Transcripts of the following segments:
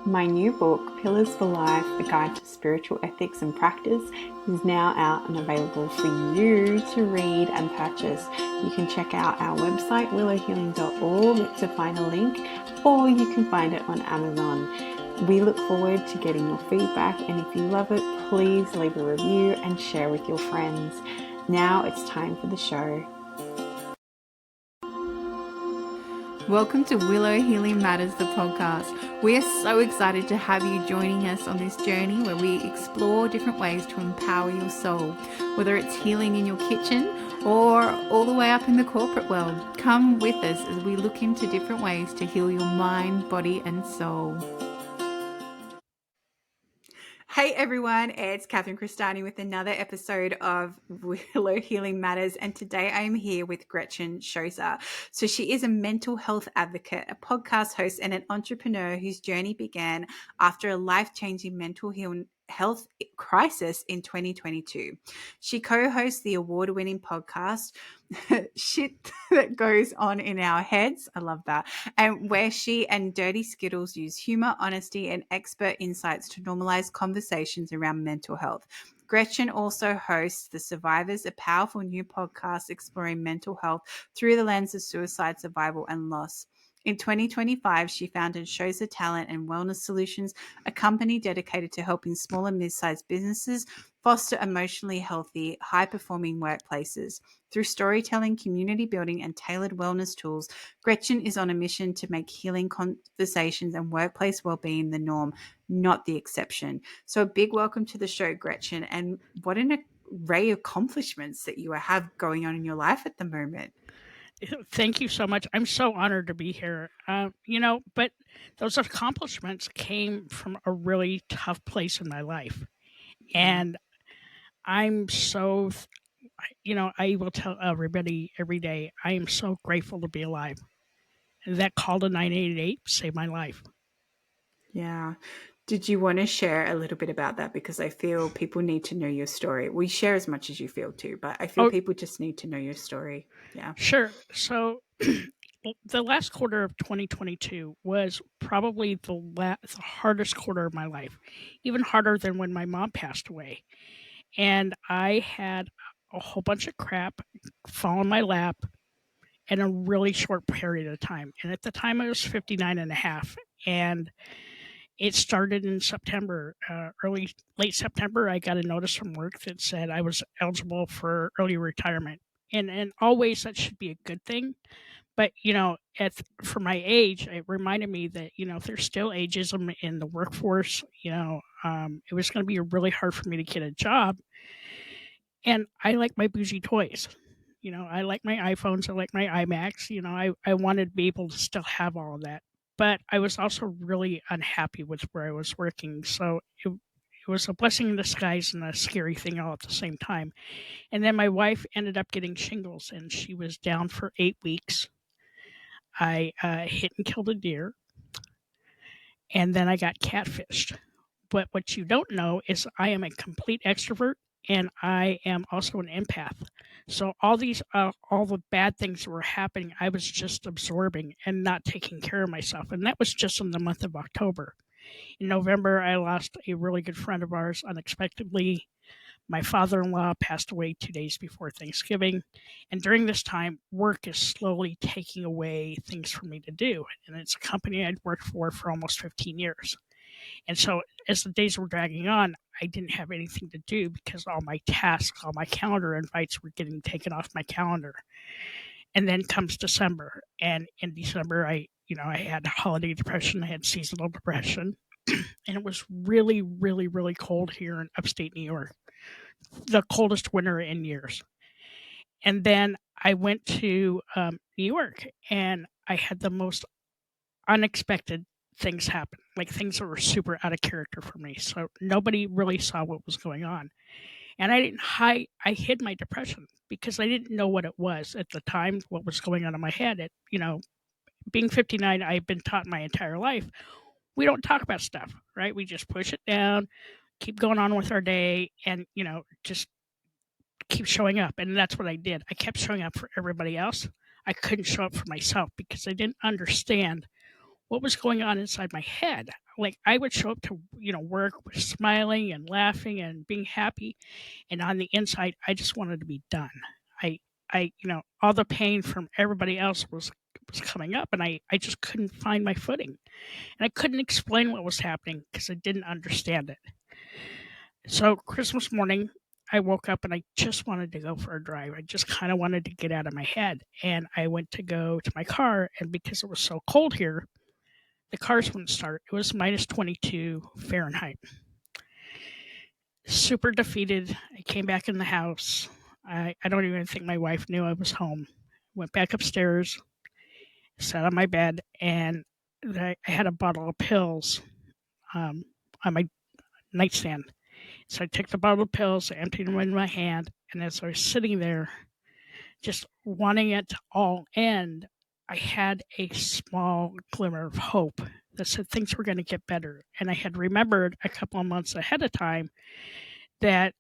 My new book, Pillars for Life, A Guide to Spiritual Ethics and Practice, is now out and available for you to read and purchase. You can check out our website, willowhealing.org, to find a link, or you can find it on Amazon. We look forward to getting your feedback, and if you love it, please leave a review and share with your friends. Now it's time for the show. Welcome to Willow Healing Matters, the podcast. We are so excited to have you joining us on this journey where we explore different ways to empower your soul, whether it's healing in your kitchen or all the way up in the corporate world. Come with us as we look into different ways to heal your mind, body, and soul. Hey everyone, it's Catherine Cristani with another episode of Willow Healing Matters, and today I am here with Gretchen Schoser. So she is a mental health advocate, a podcast host, and an entrepreneur whose journey began after a life-changing mental health crisis in 2022. She co-hosts the award-winning podcast Shit That Goes On in Our Heads. I love that. And where she and Dirty Skittles use humor, honesty, and expert insights to normalize conversations around mental health. Gretchen also hosts The Survivors, a powerful new podcast exploring mental health through the lens of suicide, survival, and loss. In 2025, she founded Schoser Talent and Wellness Solutions, a company dedicated to helping small and mid-sized businesses foster emotionally healthy, high-performing workplaces. Through storytelling, community building, and tailored wellness tools, Gretchen is on a mission to make healing conversations and workplace well-being the norm, not the exception. So a big welcome to the show, Gretchen, and what an array of accomplishments that you have going on in your life at the moment. Thank you so much. I'm so honored to be here. But those accomplishments came from a really tough place in my life. Yeah. And I'm so, I will tell everybody every day, I am so grateful to be alive. And that call to 988 saved my life. Yeah. Did you want to share a little bit about that? Because I feel people need to know your story. We share as much as you feel too, but I feel Oh, people just need to know your story. Yeah. sure. So the last quarter of 2022 was probably the hardest quarter of my life, even harder than when my mom passed away. And I had a whole bunch of crap fall in my lap in a really short period of time. And at the time, I was 59 and a half. And it started in September, late September. I got a notice from work that said I was eligible for early retirement. And always that should be a good thing. But, for my age, it reminded me that, there's still ageism in the workforce. It was going to be really hard for me to get a job. And I like my bougie toys. I like my iPhones. I like my iMacs. I wanted to be able to still have all of that. But I was also really unhappy with where I was working. So it was a blessing in disguise and a scary thing all at the same time. And then my wife ended up getting shingles and she was down for 8 weeks. I hit and killed a deer. And then I got catfished. But what you don't know is I am a complete extrovert and I am also an empath. So all the bad things that were happening, I was just absorbing and not taking care of myself. And that was just in the month of October. In November, I lost a really good friend of ours unexpectedly. My father-in-law passed away 2 days before Thanksgiving. And during this time, work is slowly taking away things for me to do. And it's a company I'd worked for almost 15 years. And so as the days were dragging on, I didn't have anything to do because all my tasks, all my calendar invites were getting taken off my calendar. And then comes December. And in December, I had holiday depression, I had seasonal depression. And it was really, really, really cold here in upstate New York, the coldest winter in years. And then I went to New York and I had the most unexpected things happen, like things that were super out of character for me. So nobody really saw what was going on. And I didn't hide, I hid my depression because I didn't know what it was at the time, what was going on in my head. Being 59, I've been taught my entire life, we don't talk about stuff, right? We just push it down, keep going on with our day, and, just keep showing up. And that's what I did. I kept showing up for everybody else. I couldn't show up for myself because I didn't understand what was going on inside my head. Like I would show up to, work smiling and laughing and being happy, and on the inside, I just wanted to be done. I, all the pain from everybody else was coming up, and I just couldn't find my footing, and I couldn't explain what was happening because I didn't understand it. So Christmas morning, I woke up and I just wanted to go for a drive. I just kind of wanted to get out of my head, and I went to go to my car, and because it was so cold here, the cars wouldn't start. It was minus 22 Fahrenheit. Super defeated. I came back in the house. I don't even think my wife knew I was home. Went back upstairs, sat on my bed, and I had a bottle of pills on my nightstand. So I took the bottle of pills, emptied them in my hand, and as I was sitting there, just wanting it to all end, I had a small glimmer of hope that said things were going to get better. And I had remembered a couple of months ahead of time that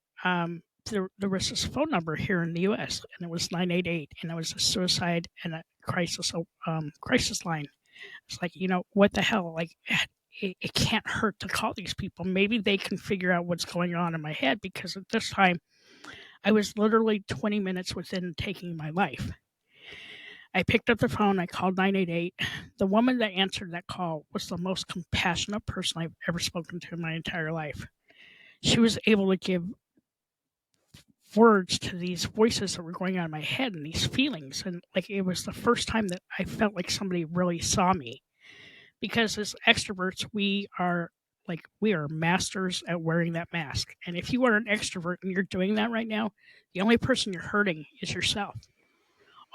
there was this phone number here in the U.S. and it was 988, and it was a suicide and a crisis line. It's like, what the hell? Like, it can't hurt to call these people. Maybe they can figure out what's going on in my head, because at this time, I was literally 20 minutes within taking my life. I picked up the phone. I called 988. The woman that answered that call was the most compassionate person I've ever spoken to in my entire life. She was able to give words to these voices that were going on in my head and these feelings. And like, it was the first time that I felt like somebody really saw me. Because as extroverts, we are masters at wearing that mask. And if you are an extrovert and you're doing that right now, the only person you're hurting is yourself.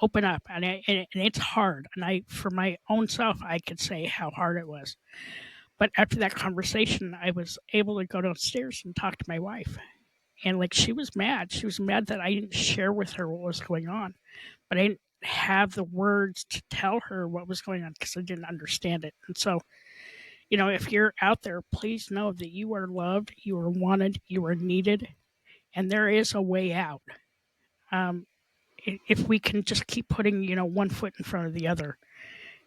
Open up. And it's hard. And for my own self, I could say how hard it was. But after that conversation, I was able to go downstairs and talk to my wife. And like, she was mad. She was mad that I didn't share with her what was going on. But I didn't have the words to tell her what was going on because I didn't understand it. And so, if you're out there, please know that you are loved, you are wanted, you are needed, and there is a way out. If we can just keep putting, one foot in front of the other,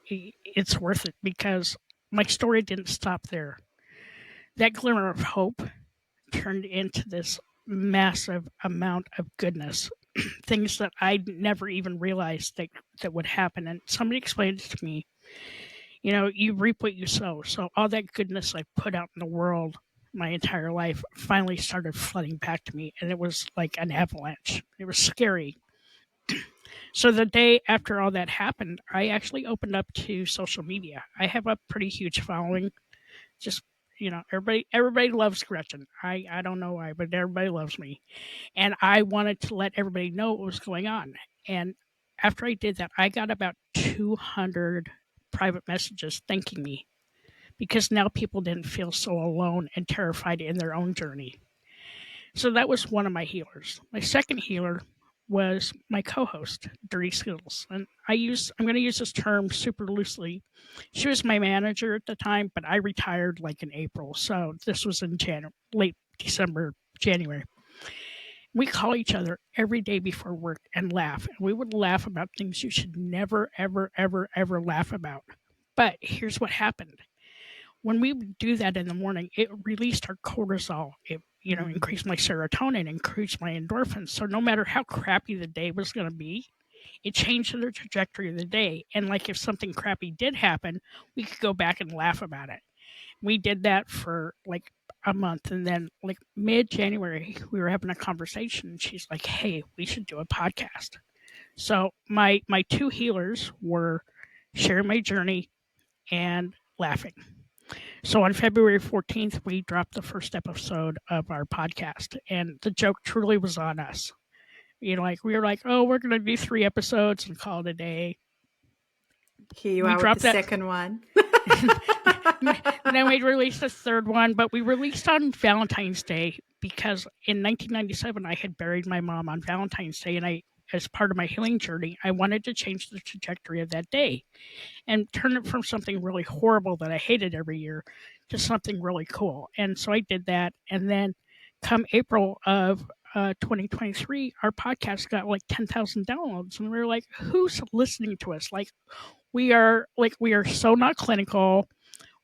it's worth it, because my story didn't stop there. That glimmer of hope turned into this massive amount of goodness, things that I never even realized that would happen. And somebody explained it to me, you reap what you sow. So all that goodness I put out in the world my entire life finally started flooding back to me, and it was like an avalanche. It was scary. So the day after all that happened, I actually opened up to social media. I have a pretty huge following. Just, everybody loves Gretchen. I don't know why, but everybody loves me. And I wanted to let everybody know what was going on. And after I did that, I got about 200 private messages thanking me, because now people didn't feel so alone and terrified in their own journey. So that was one of my healers. My second healer was my co-host, Dirty Skittles. And I'm going to use this term super loosely. She was my manager at the time, but I retired like in April. So this was in late December, January. We call each other every day before work and laugh. And we would laugh about things you should never, ever, ever, ever laugh about. But here's what happened. When we would do that in the morning, it released our cortisol. It, increased my serotonin, increased my endorphins. So no matter how crappy the day was going to be, it changed the trajectory of the day. And like, if something crappy did happen, we could go back and laugh about it. We did that for like a month. And then like mid-January, we were having a conversation. And she's like, hey, we should do a podcast. So my two healers were sharing my journey and laughing. So on February 14th, we dropped the first episode of our podcast, and the joke truly was on us. We were like, oh, we're going to do 3 episodes and call it a day. Here you are with the second one. Then we released a third one, but we released on Valentine's Day because in 1997, I had buried my mom on Valentine's Day, and as part of my healing journey, I wanted to change the trajectory of that day and turn it from something really horrible that I hated every year to something really cool. And so I did that. And then come April of 2023, our podcast got like 10,000 downloads, and we were like, "Who's listening to us?" We are so not clinical.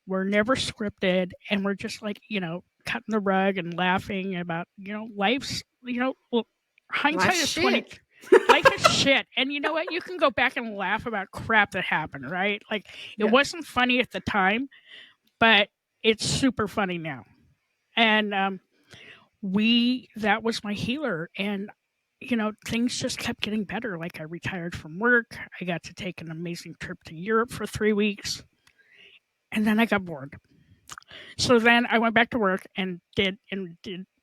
We're never scripted, and we're just cutting the rug and laughing about life's hindsight Life's is 20. shit. Life is shit, and you know what? You can go back and laugh about crap that happened, right? Like it Yeah. wasn't funny at the time, but it's super funny now. And that was my healer, and things just kept getting better. Like I retired from work, I got to take an amazing trip to Europe for 3 weeks, and then I got bored. So then I went back to work and did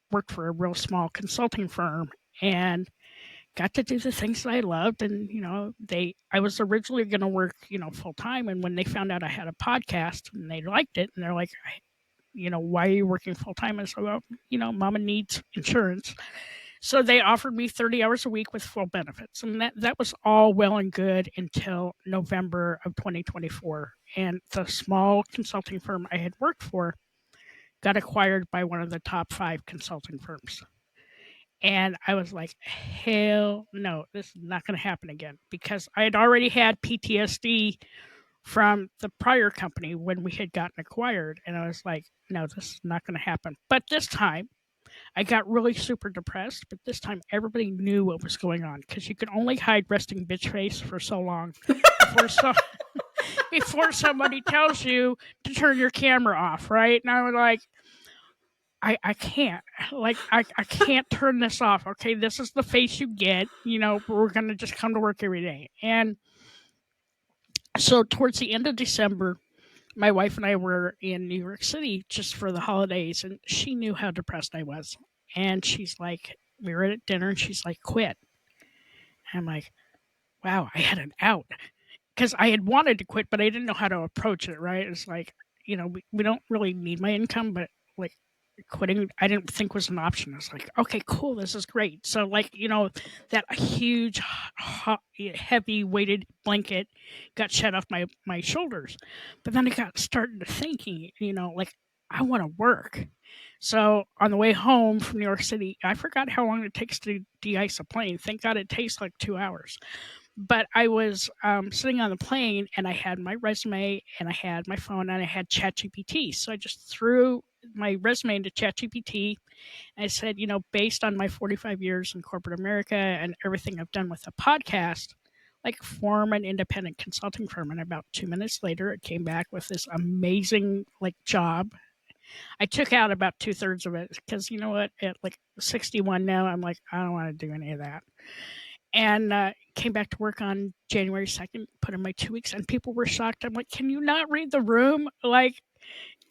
work for a real small consulting firm, and got to do the things that I loved. And I was originally going to work full time, and when they found out I had a podcast and they liked it, and they're like, why are you working full time? I said, well, mama needs insurance. So they offered me 30 hours a week with full benefits. And that was all well and good until November of 2024. And the small consulting firm I had worked for got acquired by one of the top 5 consulting firms. And I was like, hell no, this is not going to happen again, because I had already had PTSD from the prior company when we had gotten acquired. And I was like, no, this is not going to happen. But this time, I got really super depressed, but this time everybody knew what was going on, because you can only hide resting bitch face for so long before somebody tells you to turn your camera off, right? And I was like, I can't. I can't turn this off. Okay, this is the face you get. We're going to just come to work every day. And so towards the end of December, my wife and I were in New York City just for the holidays, and she knew how depressed I was. And she's like, we were at dinner, and she's like, quit. And I'm like, wow, I had an out. Because I had wanted to quit, but I didn't know how to approach it, right? It's like, we don't really need my income, but like quitting, I didn't think was an option. I was like, okay, cool, this is great. So that huge, heavy weighted blanket got shed off my shoulders. But then I got started thinking, I want to work. So on the way home from New York City, I forgot how long it takes to de-ice a plane. Thank God it takes like 2 hours. But I was sitting on the plane, and I had my resume, and I had my phone, and I had ChatGPT. So I just threw my resume into ChatGPT. And I said, based on my 45 years in corporate America and everything I've done with the podcast, form an independent consulting firm. And about 2 minutes later, it came back with this amazing job. I took out about 2/3 of it, because you know what? At 61 now, I'm like, I don't want to do any of that. And came back to work on January 2nd, put in my 2 weeks, and people were shocked. I'm like, can you not read the room?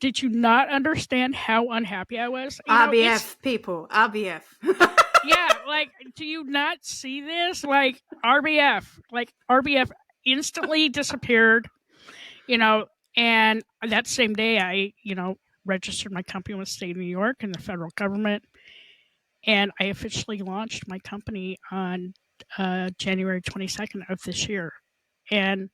Did you not understand how unhappy I was? RBF, people. RBF. Yeah, do you not see this? RBF instantly disappeared, and that same day I, registered my company with the state of New York and the federal government, and I officially launched my company on January 22nd of this year. And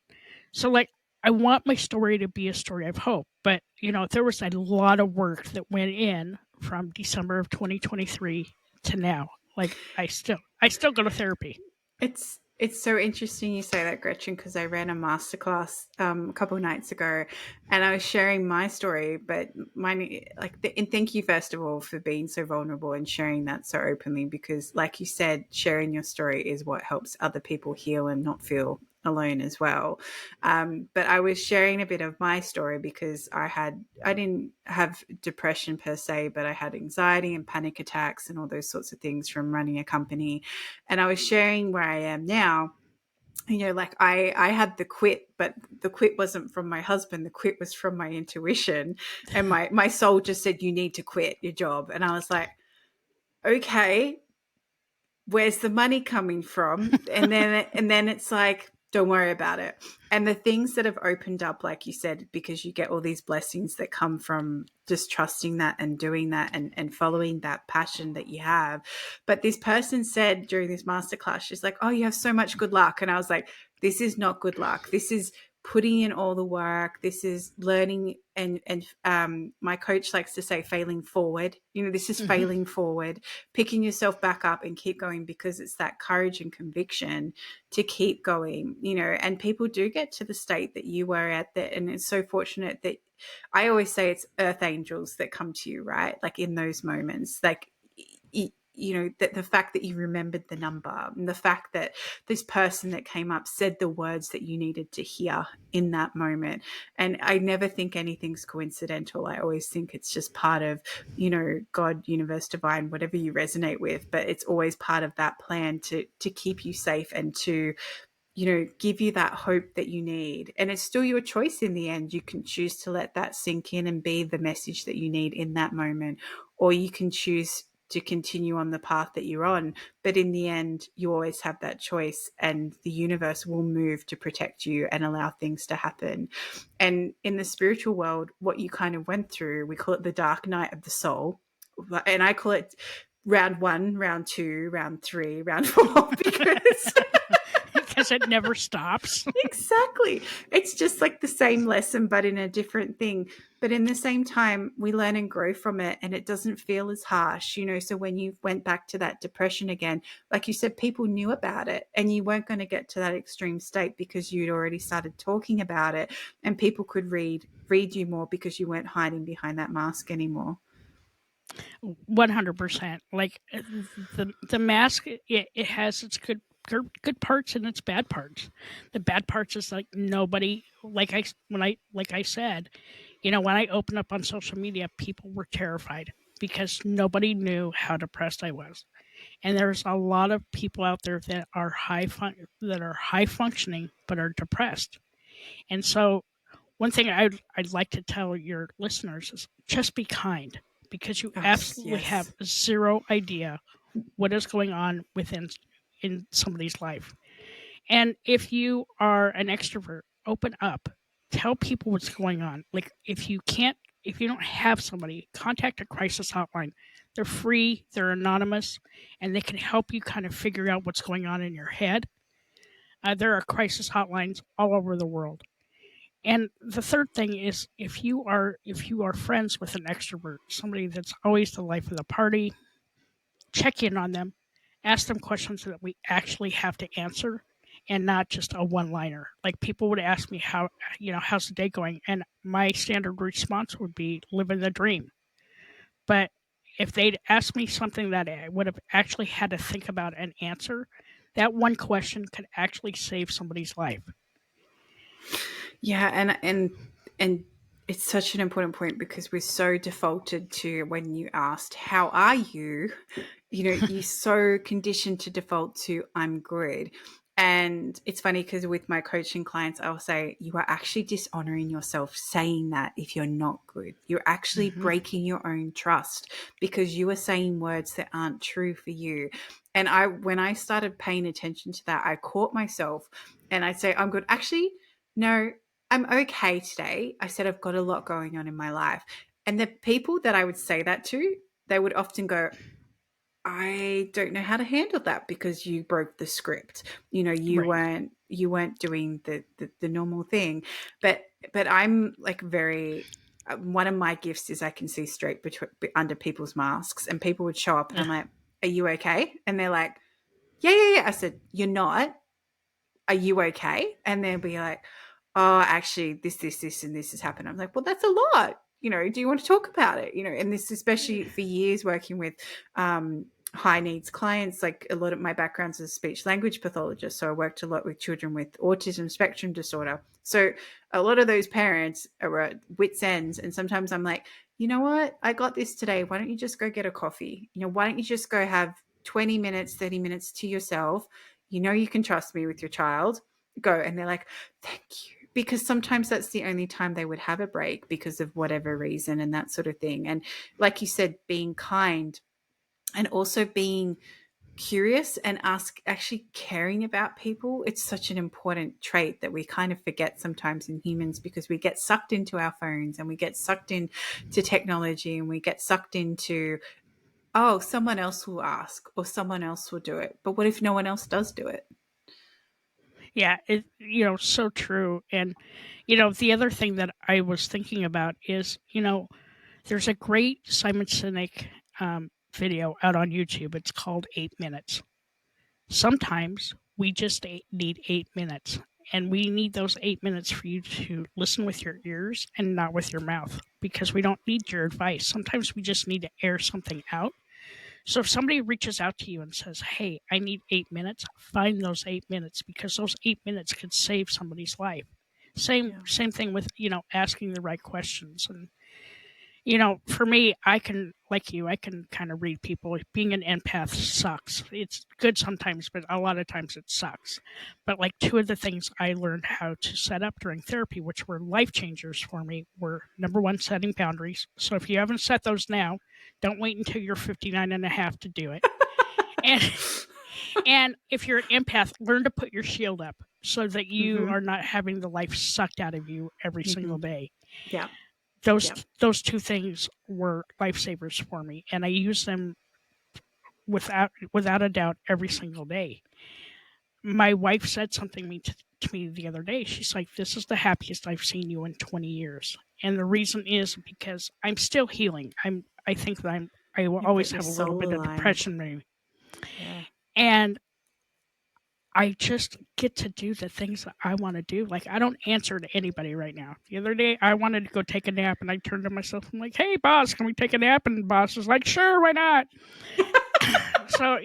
so I want my story to be a story of hope, but there was a lot of work that went in from December of 2023 to now. I still go to therapy. It's so interesting you say that, Gretchen, because I ran a masterclass a couple of nights ago, and I was sharing my story. But mine, and thank you first of all for being so vulnerable and sharing that so openly, because, like you said, sharing your story is what helps other people heal and not feel alone as well. But I was sharing a bit of my story because I didn't have depression per se, but I had anxiety and panic attacks and all those sorts of things from running a company. And I was sharing where I am now. I had the quit, but the quit wasn't from my husband. The quit was from my intuition. And my soul just said, you need to quit your job. And I was like, okay, where's the money coming from? And then it's like, don't worry about it. And the things that have opened up, like you said, because you get all these blessings that come from just trusting that and doing that and following that passion that you have. But this person said during this masterclass, she's like, oh, you have so much good luck. And I was like, this is not good luck. This is putting in all the work. This is learning, and my coach likes to say failing forward. This is Mm-hmm. failing forward, picking yourself back up and keep going, because it's that courage and conviction to keep going. And people do get to the state that you were at, that, and it's so fortunate that I always say it's earth angels that come to you, right? Like in those moments, like that the fact that you remembered the number, and the fact that this person that came up said the words that you needed to hear in that moment. And I never think anything's coincidental. I always think it's just part of, God, universe, divine, whatever you resonate with, but it's always part of that plan to keep you safe and to give you that hope that you need. And it's still your choice in the end. You can choose to let that sink in and be the message that you need in that moment, or you can choose to continue on the path that you're on. But in the end, you always have that choice, and the universe will move to protect you and allow things to happen. And in the spiritual world, what you kind of went through, we call it the dark night of the soul. And I call it round 1, round 2, round 3, round 4, Because it never stops. Exactly. It's just like the same lesson, but in a different thing. But in the same time, we learn and grow from it, and it doesn't feel as harsh, So when you went back to that depression again, like you said, people knew about it, and you weren't going to get to that extreme state because you'd already started talking about it, and people could read you more because you weren't hiding behind that mask anymore. 100%. Like the mask, it has its good parts and its bad parts. The bad parts is like nobody, like I said, when I opened up on social media, people were terrified because nobody knew how depressed I was. And there's a lot of people out there that are high functioning but are depressed. And so one thing I'd like to tell your listeners is just be kind, because you Oh, absolutely have yes. zero idea what is going on in somebody's life. And if you are an extrovert, open up, tell people what's going on. Like if you don't have somebody, contact a crisis hotline. They're free, they're anonymous, and they can help you kind of figure out what's going on in your head. There are crisis hotlines all over the world. And the third thing is, if you are friends with an extrovert, somebody that's always the life of the party, check in on them, ask them questions that we actually have to answer, and not just a one-liner. Like people would ask me how's the day going, and my standard response would be living the dream. But if they'd asked me something that I would have actually had to think about and answer, that one question could actually save somebody's life. Yeah, and it's such an important point, because we're so defaulted to, when you asked how are you, you're so conditioned to default to I'm good. And it's funny because with my coaching clients, I'll say, you are actually dishonoring yourself saying that if you're not good. You're actually Mm-hmm. breaking your own trust, because you are saying words that aren't true for you. And when I started paying attention to that, I caught myself, and I'd say, I'm good. Actually, no, I'm okay today. I said, I've got a lot going on in my life. And the people that I would say that to, they would often go, I don't know how to handle that, because you broke the script. You Right. weren't doing the normal thing. But I'm like very, one of my gifts is I can see straight under people's masks, and people would show up and I'm like, are you okay? And they're like, yeah. I said, you're not. Are you okay? And they'll be like, oh, actually, this, and this has happened. I'm like, well, that's a lot. Do you want to talk about it? And this, especially for years working with high needs clients, like a lot of my background's as a speech language pathologist. So I worked a lot with children with autism spectrum disorder. So a lot of those parents are at wits' ends. And sometimes I'm like, you know what? I got this today. Why don't you just go get a coffee? Why don't you just go have 20 minutes, 30 minutes to yourself? You can trust me with your child. Go. And they're like, thank you. Because sometimes that's the only time they would have a break because of whatever reason and that sort of thing. And like you said, being kind, and also being curious and actually caring about people. It's such an important trait that we kind of forget sometimes in humans, because we get sucked into our phones, and we get sucked into technology, and we get sucked into, oh, someone else will ask or someone else will do it. But what if no one else does do it? Yeah, so true. And, the other thing that I was thinking about is, there's a great Simon Sinek video out on YouTube. It's called 8 Minutes. Sometimes we just need 8 minutes. And we need those 8 minutes for you to listen with your ears and not with your mouth because we don't need your advice. Sometimes we just need to air something out. So if somebody reaches out to you and says, "Hey, I need 8 minutes," find those 8 minutes because those 8 minutes could save somebody's life. Same Yeah. same thing with asking the right questions. And for me, I can, like you, I can kind of read people. Being an empath sucks. It's good sometimes, but a lot of times it sucks. But like two of the things I learned how to set up during therapy, which were life changers for me, were number one, setting boundaries. So if you haven't set those now, don't wait until you're 59 and a half to do it. And and if you're an empath, learn to put your shield up so that you Mm-hmm. are not having the life sucked out of you every Mm-hmm. single day. Yeah. those Yeah. those two things were lifesavers for me, and I use them without a doubt every single day. My wife said something to me the other day. She's like, "This is the happiest I've seen you in 20 years," and the reason is because I'm still healing. I think that I will You've got always your have a little soul bit of aligned. depression maybe, Yeah. and I just get to do the things that I want to do. Like, I don't answer to anybody right now. The other day, I wanted to go take a nap, and I turned to myself. I'm like, "Hey, boss, can we take a nap?" And the boss is like, "Sure, why not?" So,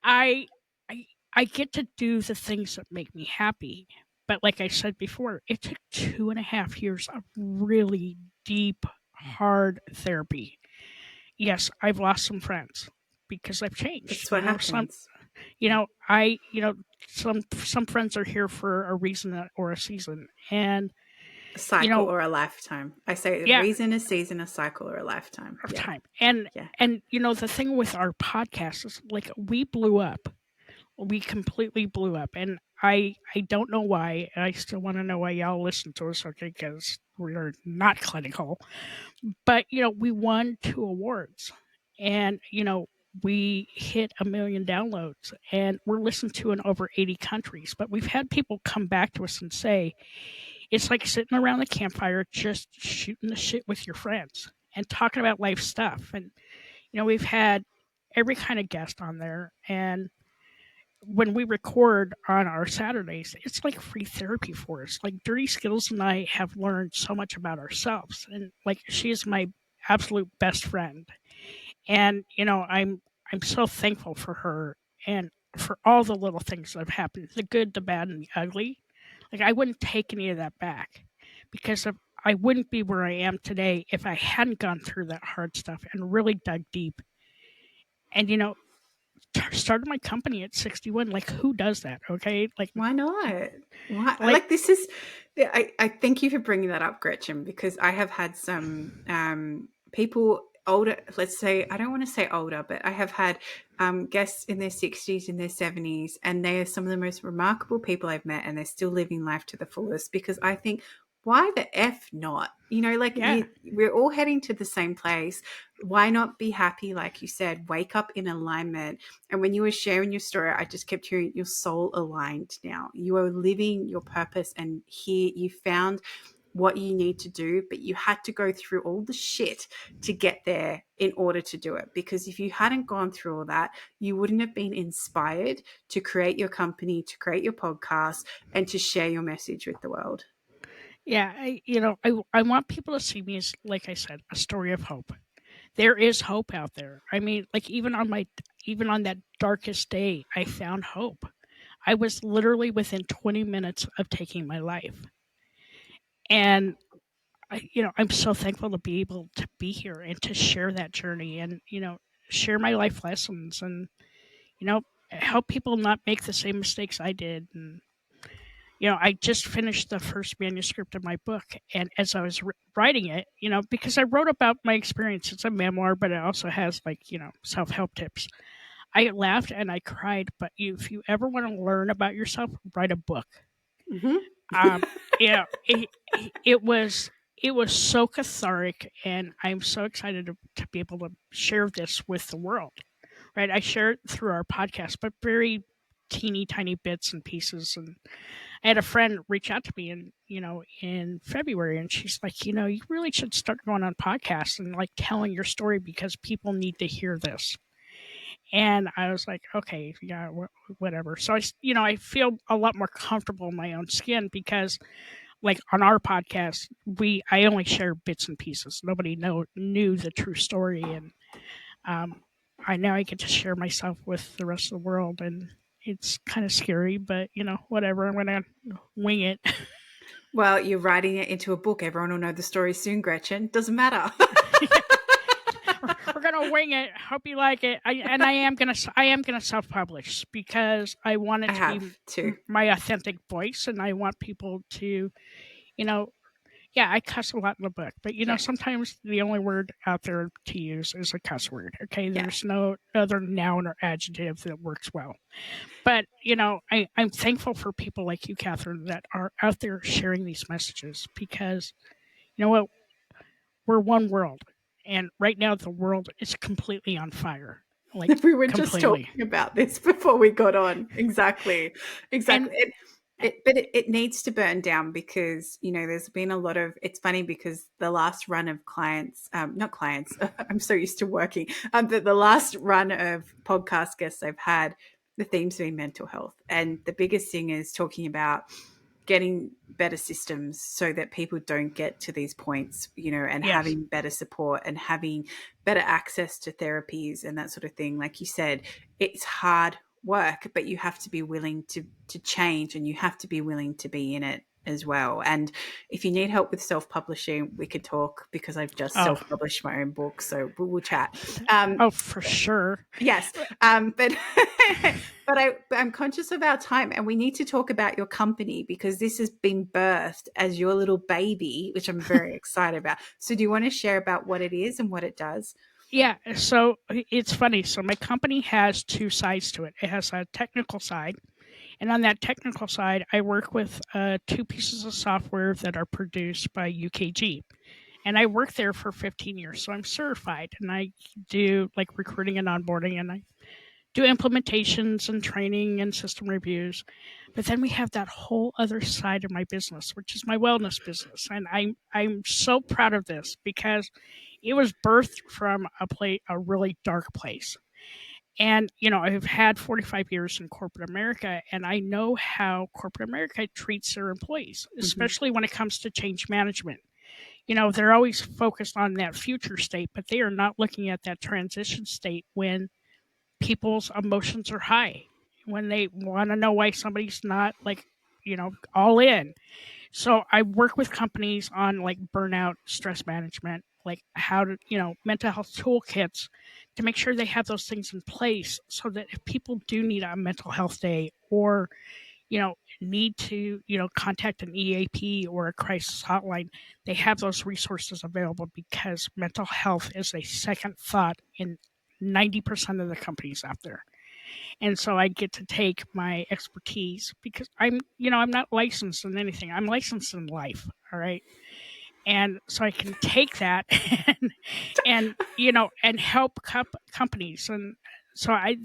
I, I, I get to do the things that make me happy. But like I said before, it took 2.5 years of really deep, hard therapy. Yes, I've lost some friends because I've changed. That's what happens. You know, I, you know, some friends are here for a reason or a season, and A cycle or a lifetime. I say a yeah, reason, a season, a cycle, or a lifetime. of Yeah. time. Yeah. And the thing with our podcast is like we blew up. We completely blew up, and I don't know why. And I still want to know why y'all listen to us, okay? Because we're not clinical, but we won 2 awards, and we hit 1 million downloads, and we're listened to in over 80 countries. But we've had people come back to us and say it's like sitting around the campfire, just shooting the shit with your friends and talking about life stuff. And we've had every kind of guest on there, and when we record on our Saturdays, it's like free therapy for us. Like Dirty Skittles and I have learned so much about ourselves, and like she is my absolute best friend. And I'm so thankful for her and for all the little things that have happened, the good, the bad, and the ugly. Like I wouldn't take any of that back because I wouldn't be where I am today if I hadn't gone through that hard stuff and really dug deep. And started my company at 61. Like who does that? Okay, Why not? Why? like This is. I thank you for bringing that up, Gretchen, because I have had some people older. Let's say I don't want to say older, but I have had guests in their 60s, in their 70s, and they are some of the most remarkable people I've met, and they're still living life to the fullest. Because I think, why the f not? yeah. We're all heading to the same place. Why not be happy, like you said? Wake up in alignment. And when you were sharing your story, I just kept hearing your soul aligned now. You are living your purpose, and here you found what you need to do, but you had to go through all the shit to get there in order to do it. Because if you hadn't gone through all that, you wouldn't have been inspired to create your company, to create your podcast, and to share your message with the world. Yeah, I want people to see me as, like I said, a story of hope. There is hope out there. I mean, like even on that darkest day, I found hope. I was literally within 20 minutes of taking my life. And I'm so thankful to be able to be here and to share that journey and, share my life lessons and, you know, help people not make the same mistakes I did. And I just finished the first manuscript of my book, and as I was writing it, because I wrote about my experience, it's a memoir, but it also has like self help tips. I laughed and I cried, but if you ever want to learn about yourself, write a book. Mm-hmm. Um, it was so cathartic, and I'm so excited to be able to share this with the world. Right, I share it through our podcast, but very teeny tiny bits and pieces. And I had a friend reach out to me in February, and she's like, you really should start going on podcasts and like telling your story because people need to hear this. And I was like, okay, yeah, whatever. So I feel a lot more comfortable in my own skin because, like on our podcast, I only share bits and pieces. Nobody knew the true story, and I get to share myself with the rest of the world, and it's kind of scary, but whatever. I'm gonna wing it. Well, you're writing it into a book. Everyone will know the story soon, Gretchen. Doesn't matter. We're gonna wing it. Hope you like it. I am gonna self-publish because I want it to be my authentic voice, and I want people to, yeah, I cuss a lot in the book, but sometimes the only word out there to use is a cuss word. Okay, there's no other noun or adjective that works well. But I'm thankful for people like you, Catherine, that are out there sharing these messages because you know what, we're one world. And right now, the world is completely on fire. Like we were just talking about this before we got on. Exactly. But it needs to burn down because, there's been a lot of, it's funny because the last run of clients, not clients, I'm so used to working, but the last run of podcast guests I've had, the theme's been mental health. And the biggest thing is talking about getting better systems so that people don't get to these points, and having better support and having better access to therapies and that sort of thing. Like you said, it's hard work, but you have to be willing to change, and you have to be willing to be in it as well. And if you need help with self-publishing, we could talk because I've just self-published my own book, so we'll chat. For sure. Yes. But I'm conscious of our time, and we need to talk about your company because this has been birthed as your little baby, which I'm very excited about. So do you want to share about what it is and what it does? Yeah, so it's funny. So my company has two sides to it. It has a technical side, and on that technical side, I work with two pieces of software that are produced by UKG. And I worked there for 15 years, so I'm certified, and I do like recruiting and onboarding, and I do implementations and training and system reviews. But then we have that whole other side of my business, which is my wellness business, and I'm so proud of this because it was birthed from a really dark place. And I've had 45 years in corporate America, and I know how corporate America treats their employees, especially when it comes to change management. They're always focused on that future state, but they are not looking at that transition state when people's emotions are high, when they want to know why somebody's not all in. So I work with companies on like burnout, stress management, like how to, mental health toolkits to make sure they have those things in place so that if people do need a mental health day or need to, contact an EAP or a crisis hotline, they have those resources available because mental health is a second thought in 90% of the companies out there. And so I get to take my expertise because I'm not licensed in anything. I'm licensed in life. All right. And so I can take that and help companies. And so I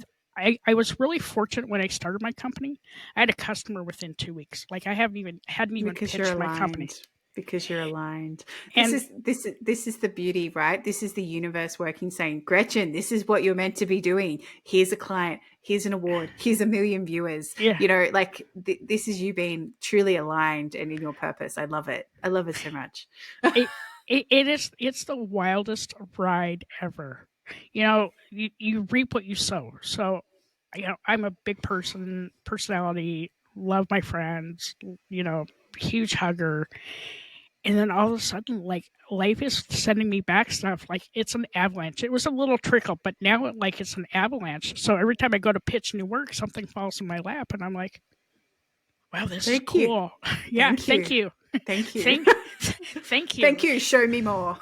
was really fortunate when I started my company. I had a customer within 2 weeks. Like I hadn't even pitched my company. Because you're aligned. This is the beauty, right? This is the universe working, saying, Gretchen, this is what you're meant to be doing. Here's a client. Here's an award. Here's 1 million viewers. Yeah. This is you being truly aligned and in your purpose. I love it. I love it so much. It's the wildest ride ever. You reap what you sow. So, I'm a big personality, love my friends, huge hugger. And then all of a sudden, like, life is sending me back stuff. Like, it's an avalanche. It was a little trickle, but now, it's an avalanche. So every time I go to pitch new work, something falls in my lap, and I'm like, wow, this is cool. Yeah, thank you. Thank you. Thank you. Thank you. Show me more.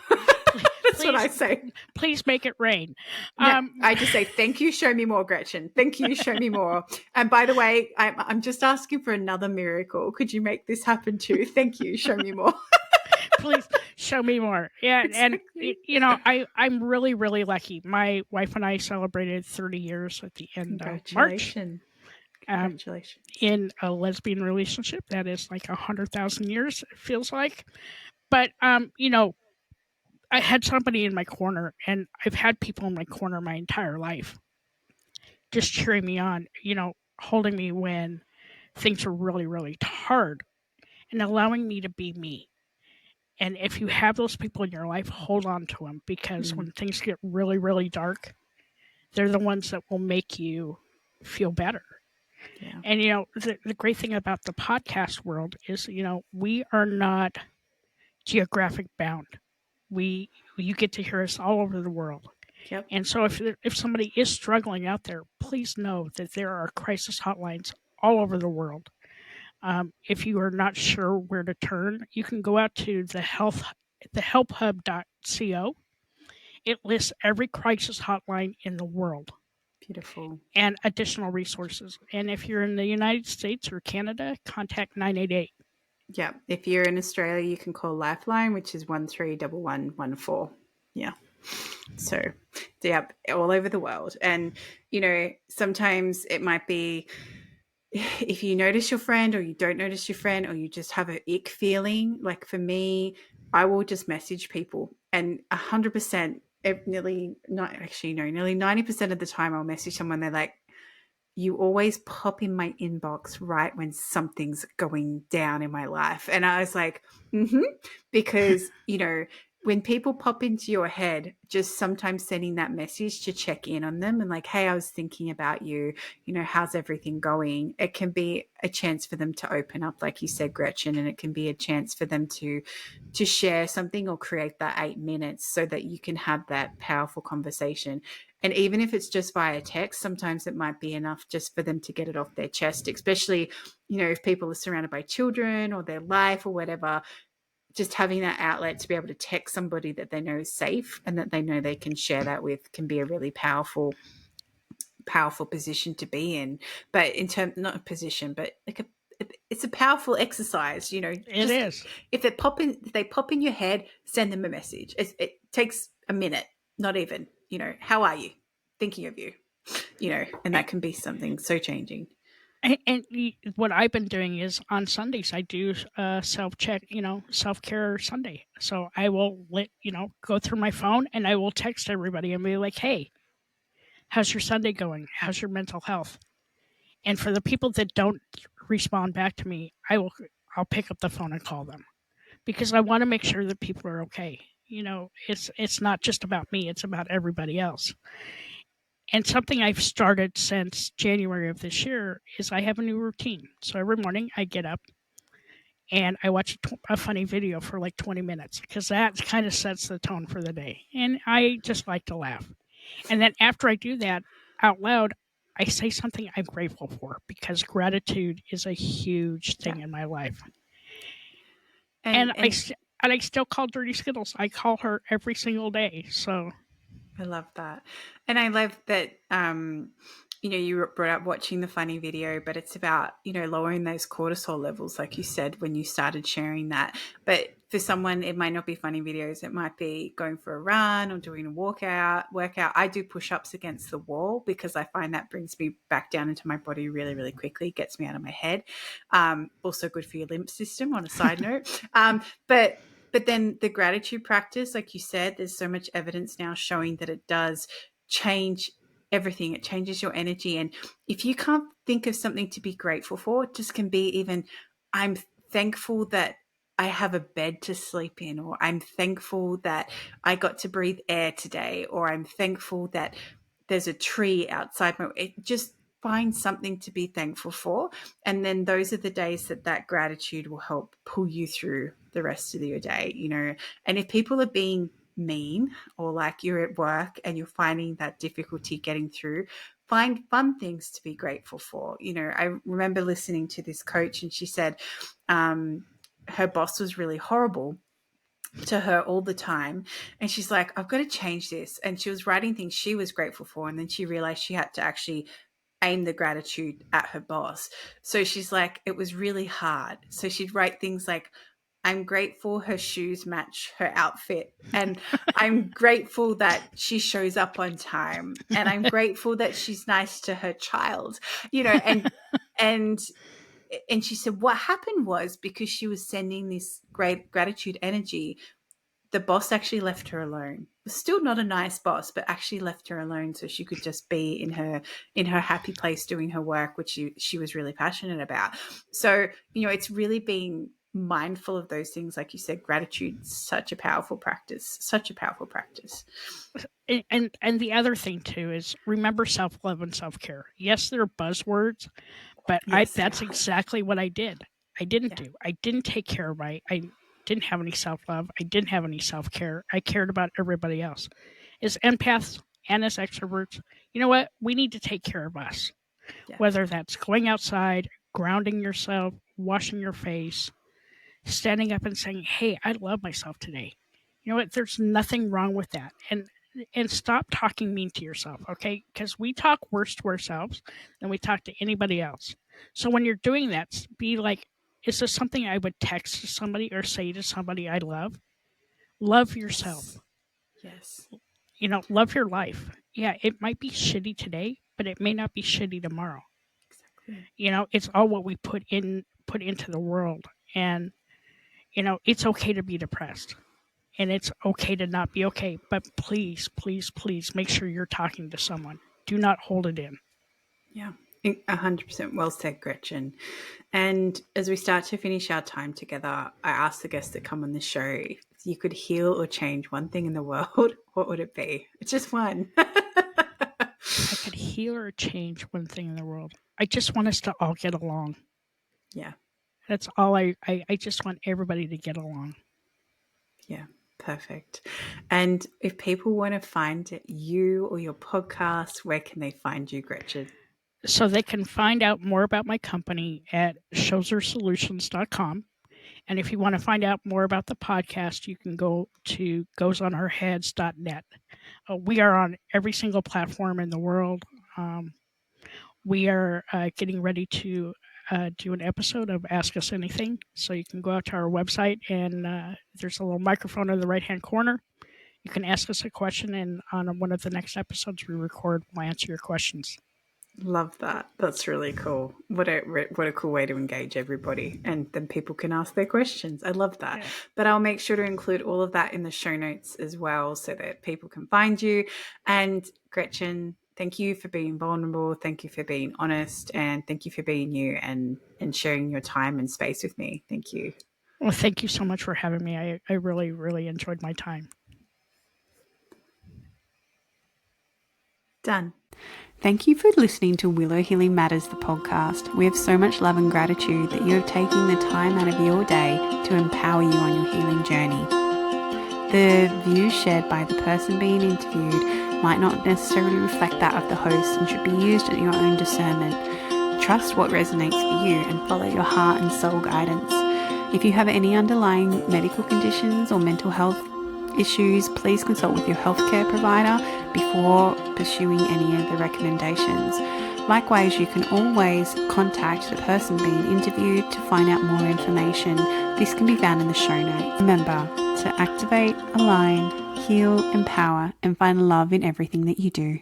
That's what I say. Please make it rain. I just say, thank you, show me more, Gretchen. Thank you, show me more. And by the way, I'm just asking for another miracle. Could you make this happen too? Thank you, show me more. Please show me more. Yeah, exactly. And I'm really, really lucky. My wife and I celebrated 30 years at the end of March. Congratulations. In a lesbian relationship that is like 100,000 years, it feels like. But I had somebody in my corner, and I've had people in my corner my entire life, just cheering me on, holding me when things are really, really hard, and allowing me to be me. And if you have those people in your life, hold on to them, because when things get really, really dark, they're the ones that will make you feel better. Yeah. And, the great thing about the podcast world is, we are not geographic bound. You get to hear us all over the world. Yep. And so if somebody is struggling out there, please know that there are crisis hotlines all over the world. If you are not sure where to turn, you can go out to the helphub.co. It lists every crisis hotline in the world Beautiful. and additional resources. And if you're in the United States or Canada, contact 988. Yeah. If you're in Australia, you can call Lifeline, which is 131114. Yeah. So, yeah, all over the world. And, sometimes it might be if you notice your friend or you don't notice your friend or you just have an ick feeling. Like for me, I will just message people, and 100%, nearly 90% of the time I'll message someone. They're like, you always pop in my inbox right when something's going down in my life. And I was like, because, when people pop into your head, just sometimes sending that message to check in on them and like, hey, I was thinking about you, how's everything going? It can be a chance for them to open up, like you said, Gretchen, and it can be a chance for them to share something or create that 8 minutes so that you can have that powerful conversation. And even if it's just via text, sometimes it might be enough just for them to get it off their chest, especially, if people are surrounded by children or their life or whatever. Just having that outlet to be able to text somebody that they know is safe and that they know they can share that with can be a really powerful position to be in. But not a position, but like it's a powerful exercise, It just is. if they pop in your head, send them a message. It takes a minute, not even, how are you? Thinking of you, and that can be something so changing. And what I've been doing is on Sundays I do self-check, self-care Sunday. So I will go through my phone and I will text everybody and be like, hey, how's your Sunday going? How's your mental health? And for the people that don't respond back to me, I'll pick up the phone and call them, because I want to make sure that people are okay. It's not just about me, it's about everybody else. And something I've started since January of this year is I have a new routine. So every morning I get up and I watch a funny video for like 20 minutes, because that kind of sets the tone for the day. And I just like to laugh. And then after I do that out loud, I say something I'm grateful for, because gratitude is a huge thing in my life. And I still call Dirty Skittles. I call her every single day. So I love that. And I love that, you brought up watching the funny video, but it's about, lowering those cortisol levels, like you said, when you started sharing that. But for someone, it might not be funny videos. It might be going for a run or doing a workout. I do push-ups against the wall because I find that brings me back down into my body really, really quickly, gets me out of my head. Also good for your lymph system on a side note. But then the gratitude practice, like you said, there's so much evidence now showing that it does change everything. It changes your energy. And if you can't think of something to be grateful for, it just can be even, I'm thankful that I have a bed to sleep in, or I'm thankful that I got to breathe air today, or I'm thankful that there's a tree outside just find something to be thankful for. And then those are the days that gratitude will help pull you through the rest of your day, And if people are being mean, or like you're at work and you're finding that difficulty getting through, find fun things to be grateful for. I remember listening to this coach, and she said her boss was really horrible to her all the time, and she's like, I've got to change this. And she was writing things she was grateful for, and then she realized she had to actually aim the gratitude at her boss. So she's like, it was really hard. So she'd write things like, I'm grateful her shoes match her outfit. And I'm grateful that she shows up on time. And I'm grateful that she's nice to her child, and she said what happened was because she was sending this great gratitude energy, the boss actually left her alone. Still not a nice boss, but actually left her alone so she could just be in her happy place doing her work, which she was really passionate about. So, it's really being mindful of those things. Like you said, gratitude, such a powerful practice, such a powerful practice. And the other thing too is remember self-love and self-care. Yes, they're buzzwords, but Yes, that's exactly what I did. I didn't do. I didn't take care of I didn't have any self-love. I didn't have any self-care. I cared about everybody else. As empaths and as extroverts, you know what? We need to take care of us. Yeah. Whether that's going outside, grounding yourself, washing your face, standing up and saying, "Hey, I love myself today." You know what? There's nothing wrong with that. And stop talking mean to yourself, okay? Because we talk worse to ourselves than we talk to anybody else. So when you're doing that, be like, is this something I would text to somebody or say to somebody I love? Love yourself. Yes. Love your life. Yeah, it might be shitty today, but it may not be shitty tomorrow. Exactly. It's all what we put into the world. And, it's okay to be depressed. And it's okay to not be okay. But please, please, please make sure you're talking to someone. Do not hold it in. Yeah, 100% well said, Gretchen. And as we start to finish our time together, I ask the guests that come on the show, if you could heal or change one thing in the world, what would it be? It's just one. I could heal or change one thing in the world. I just want us to all get along. Yeah. That's all I just want everybody to get along. Yeah, perfect. And if people want to find you or your podcast, where can they find you, Gretchen? So they can find out more about my company at schosersolutions.com. And if you want to find out more about the podcast, you can go to goesonourheads.net. We are on every single platform in the world. We are getting ready to do an episode of Ask Us Anything. So you can go out to our website and there's a little microphone in the right-hand corner. You can ask us a question, and on one of the next episodes we record, we'll answer your questions. Love that. That's really cool. What a cool way to engage everybody, and then people can ask their questions. I love that. Yeah. But I'll make sure to include all of that in the show notes as well so that people can find you. And Gretchen, thank you for being vulnerable. Thank you for being honest, and thank you for being you and sharing your time and space with me. Thank you. Well, thank you so much for having me. I really, really enjoyed my time. Done. Thank you for listening to Willow Healing Matters, the podcast. We have so much love and gratitude that you have taken the time out of your day to empower you on your healing journey. The views shared by the person being interviewed might not necessarily reflect that of the host and should be used at your own discernment. Trust what resonates for you and follow your heart and soul guidance. If you have any underlying medical conditions or mental health issues, please consult with your healthcare provider before pursuing any of the recommendations. Likewise, you can always contact the person being interviewed to find out more information. This can be found in the show notes. Remember to activate, align, heal, empower, and find love in everything that you do.